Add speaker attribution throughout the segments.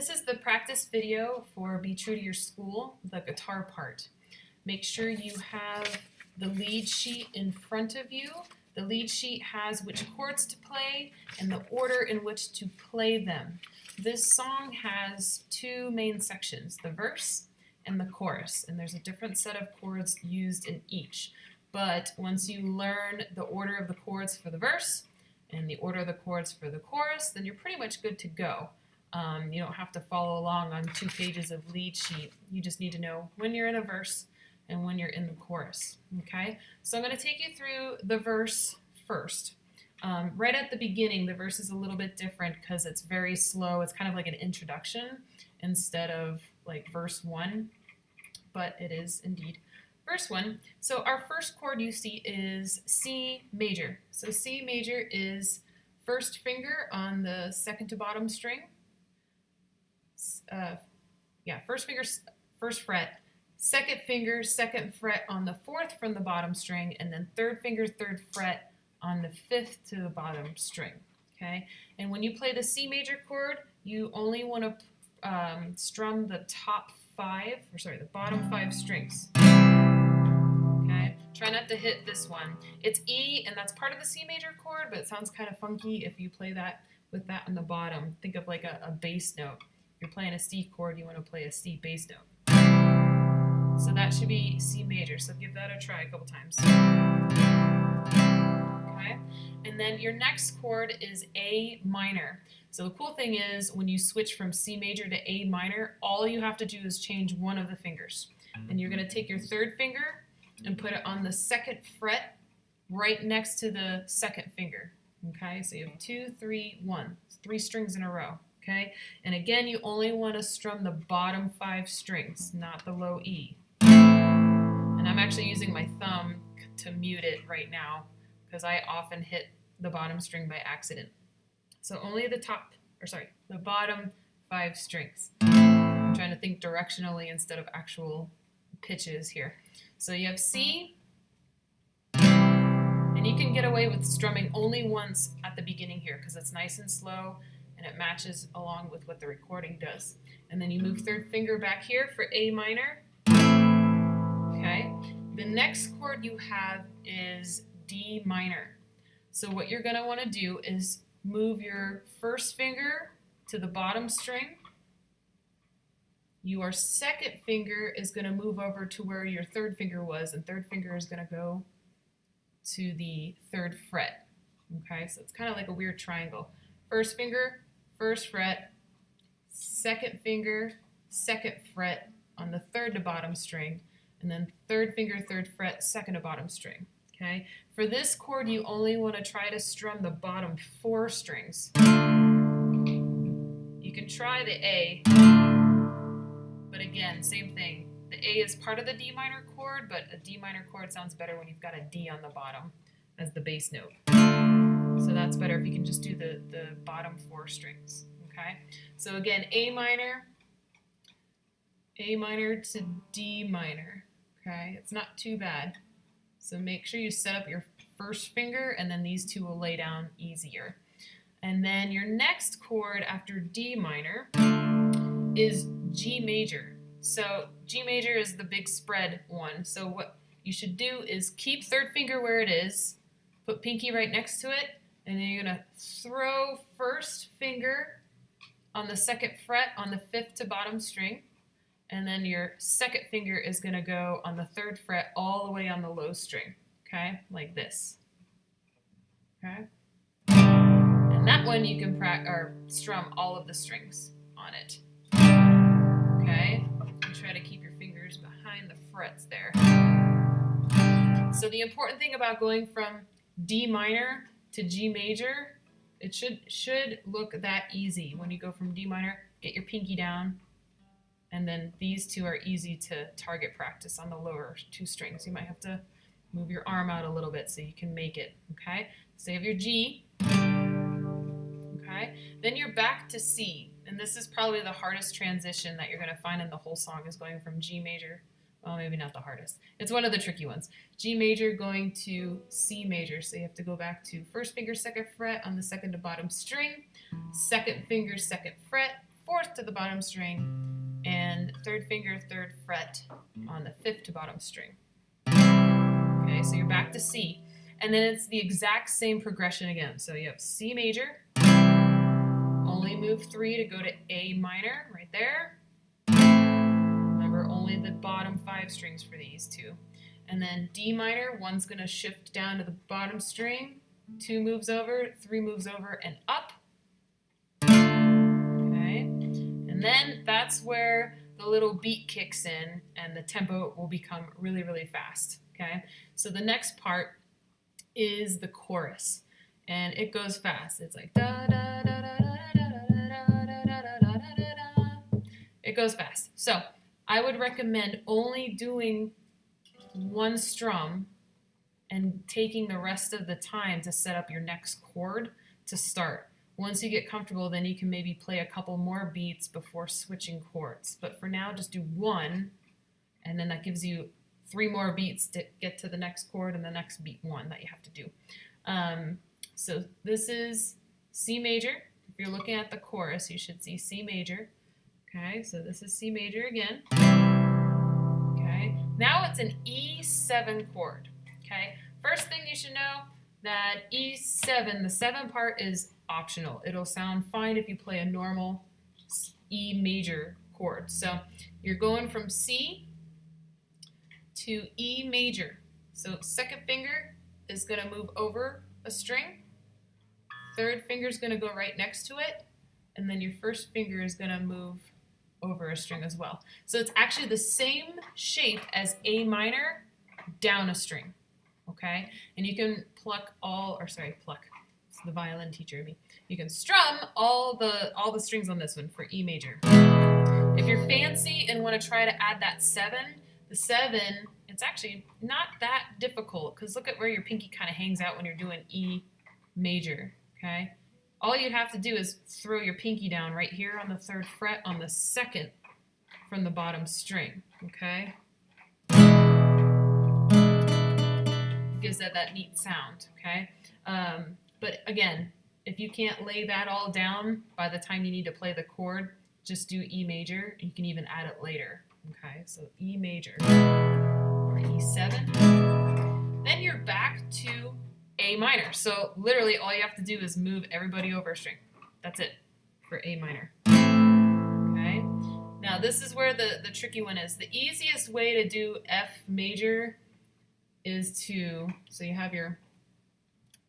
Speaker 1: This is the practice video for Be True to Your School, the guitar part. Make sure you have the lead sheet in front of you. The lead sheet has which chords to play and the order in which to play them. This song has two main sections, the verse and the chorus, and there's a different set of chords used in each. But once you learn the order of the chords for the verse and the order of the chords for the chorus, then you're pretty much good to go. You don't have to follow along on 2 pages of lead sheet. You just need to know when you're in a verse and when you're in the chorus. Okay, so I'm going to take you through the verse first. Right at the beginning, the verse is a little bit different because it's very slow. It's kind of like an introduction instead of like verse 1, but it is indeed verse 1. So our first chord you see is C major. So C major is first finger on the second to bottom string. First finger, first fret, second finger, second fret on the 4th from the bottom string, and then third finger, 3rd fret on the 5th to the bottom string. Okay, and when you play the C major chord, you only want to strum the bottom 5 strings. Okay, try not to hit this one. It's E, and that's part of the C major chord, but it sounds kind of funky if you play that with that on the bottom. Think of like a bass note. If you're playing a C chord, you want to play a C bass note. So that should be C major. So give that a try a couple times. Okay, and then your next chord is A minor. So the cool thing is when you switch from C major to A minor, all you have to do is change one of the fingers. And you're going to take your 3rd finger and put it on the 2nd fret right next to the 2nd finger. Okay, so you have 2, 3, 1, 3 strings in a row. Okay, and again, you only want to strum the bottom 5 strings, not the low E. And I'm actually using my thumb to mute it right now because I often hit the bottom string by accident. So only the bottom 5 strings. I'm trying to think directionally instead of actual pitches here. So you have C, and you can get away with strumming only once at the beginning here because it's nice and slow and it matches along with what the recording does. And then you move 3rd finger back here for A minor. Okay, the next chord you have is D minor. So what you're going to want to do is move your 1st finger to the bottom string. Your 2nd finger is going to move over to where your 3rd finger was, and 3rd finger is going to go to the 3rd fret. Okay, so it's kind of like a weird triangle. 1st finger, 1st fret, 2nd finger, 2nd fret on the 3rd to bottom string, and then 3rd finger, 3rd fret, 2nd to bottom string. Okay, for this chord, you only want to try to strum the bottom 4 strings. You can try the A, but again, same thing. The A is part of the D minor chord, but a D minor chord sounds better when you've got a D on the bottom as the bass note. So that's better if you can just do the bottom 4 strings. Okay, so again, A minor to D minor. Okay, it's not too bad. So make sure you set up your 1st finger, and then these 2 will lay down easier. And then your next chord after D minor is G major. So G major is the big spread one. So what you should do is keep 3rd finger where it is, put pinky right next to it, and then you're going to throw 1st finger on the 2nd fret on the 5th to bottom string. And then your 2nd finger is going to go on the 3rd fret all the way on the low string, okay, like this. Okay, and that one you can strum all of the strings on it. Okay, and try to keep your fingers behind the frets there. So the important thing about going from D minor to G major, it should look that easy. When you go from D minor, get your pinky down. And then these 2 are easy to target practice on the lower 2 strings. You might have to move your arm out a little bit so you can make it. Okay, so you have your G. Okay, then you're back to C. And this is probably the hardest transition that you're going to find in the whole song, is going from G major. Well, maybe not the hardest. It's one of the tricky ones. G major going to C major. So you have to go back to 1st finger, 2nd fret on the 2nd to bottom string, 2nd finger, 2nd fret, 4th to the bottom string, and 3rd finger, 3rd fret on the 5th to bottom string. Okay, so you're back to C. And then it's the exact same progression again. So you have C major, only move 3 to go to A minor right there. Remember, only the bottom 5 strings for these two. And then D minor, 1's going to shift down to the bottom string, 2 moves over, 3 moves over, and up. Okay, and then that's where the little beat kicks in and the tempo will become really, really fast. Okay, so the next part is the chorus, and it goes fast. It's like da da da da da da da da da da da. It goes fast. So I would recommend only doing one strum and taking the rest of the time to set up your next chord to start. Once you get comfortable, then you can maybe play a couple more beats before switching chords. But for now, just do one, and then that gives you 3 more beats to get to the next chord and the next beat 1 that you have to do. So this is C major. If you're looking at the chorus, you should see C major. Okay, so this is C major again. Okay, now it's an E7 chord. Okay, first thing you should know that E7, the 7 part is optional. It'll sound fine if you play a normal E major chord. So you're going from C to E major. So 2nd finger is going to move over a string. 3rd finger is going to go right next to it. And then your 1st finger is going to move over a string as well. So it's actually the same shape as A minor down a string. Okay? And you can pluck, it's the violin teacher in me. You can strum all the strings on this one for E major. If you're fancy and want to try to add that 7, the 7, it's actually not that difficult because look at where your pinky kind of hangs out when you're doing E major, okay? All you'd have to do is throw your pinky down right here on the 3rd fret on the 2nd from the bottom string, okay? It gives that neat sound, okay? But again, if you can't lay that all down by the time you need to play the chord, just do E major. You can even add it later. Okay, so E major or E7. Then you're back to A minor. So literally all you have to do is move everybody over a string. That's it for A minor. Okay, now this is where the tricky one is. The easiest way to do F major is so you have your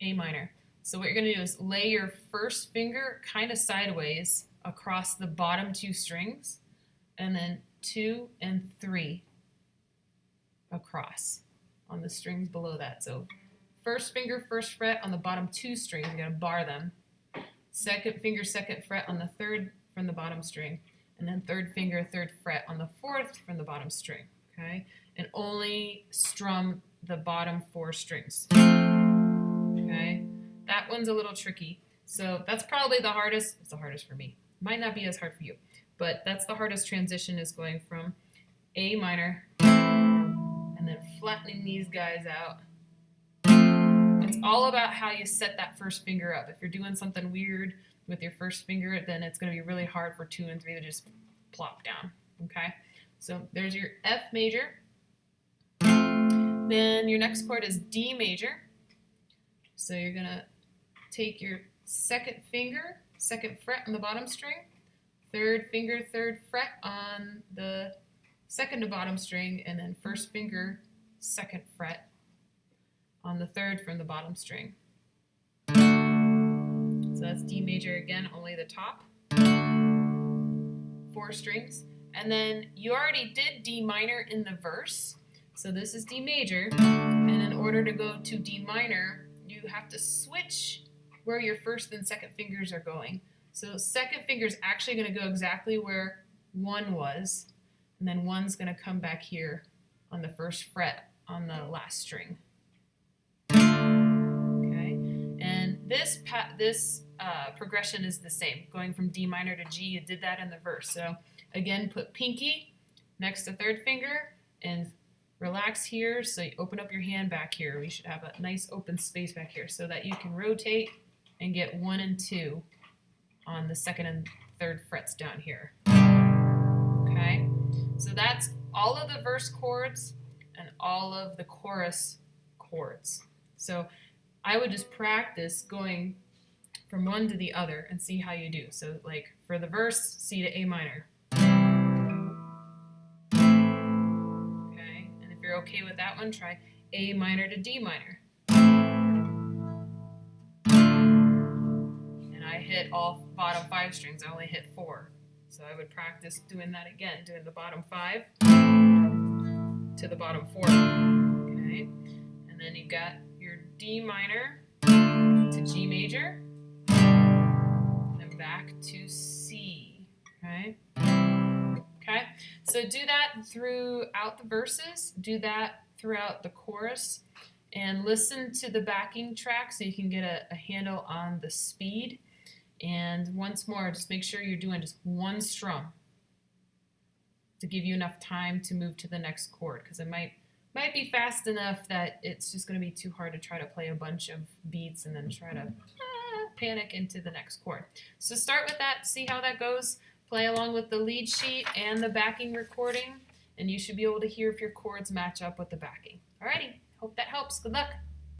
Speaker 1: A minor. So what you're going to do is lay your 1st finger kind of sideways across the bottom 2 strings, and then 2 and 3 across on the strings below that. So 1st finger, 1st fret on the bottom 2 strings, you're going to bar them. 2nd finger, 2nd fret on the 3rd from the bottom string, and then 3rd finger, 3rd fret on the 4th from the bottom string. Okay, and only strum the bottom 4 strings. Okay, that one's a little tricky. So that's probably the hardest. It's the hardest for me. Might not be as hard for you, but that's the hardest transition, is going from A minor and then flattening these guys out. It's all about how you set that 1st finger up. If you're doing something weird with your 1st finger, then it's going to be really hard for 2 and 3 to just plop down. Okay, so there's your F major. Then your next chord is D major. So you're going to take your 2nd finger, 2nd fret on the bottom string, 3rd finger, 3rd fret on the 2nd to bottom string, and then 1st finger, 2nd fret on the 3rd from the bottom string. So that's D major again, only the top 4 strings. And then you already did D minor in the verse, so this is D major, and in order to go to D minor, you have to switch where your 1st and 2nd fingers are going. So 2nd finger is actually going to go exactly where 1 was, and then 1's going to come back here on the 1st fret on the last string. Okay, and this progression is the same, going from D minor to G. You did that in the verse. So again, put pinky next to 3rd finger and relax here. So you open up your hand back here. We should have a nice open space back here so that you can rotate and get 1 and 2 on the 2nd and 3rd frets down here. Okay, so that's all of the verse chords and all of the chorus chords. So I would just practice going from one to the other and see how you do. So like for the verse, C to A minor. Okay, and if you're okay with that one, try A minor to D minor. And I hit all bottom 5 strings, I only hit 4. So I would practice doing that again, doing the bottom 5 to the bottom 4. Okay, and then you got your D minor to G major, and then back to C. Okay. Okay, so do that throughout the verses, do that throughout the chorus, and listen to the backing track so you can get a handle on the speed. And once more, just make sure you're doing just one strum to give you enough time to move to the next chord, because it might be fast enough that it's just going to be too hard to try to play a bunch of beats and then try to panic into the next chord. So start with that, see how that goes. Play along with the lead sheet and the backing recording, and you should be able to hear if your chords match up with the backing. Alrighty, hope that helps. Good luck.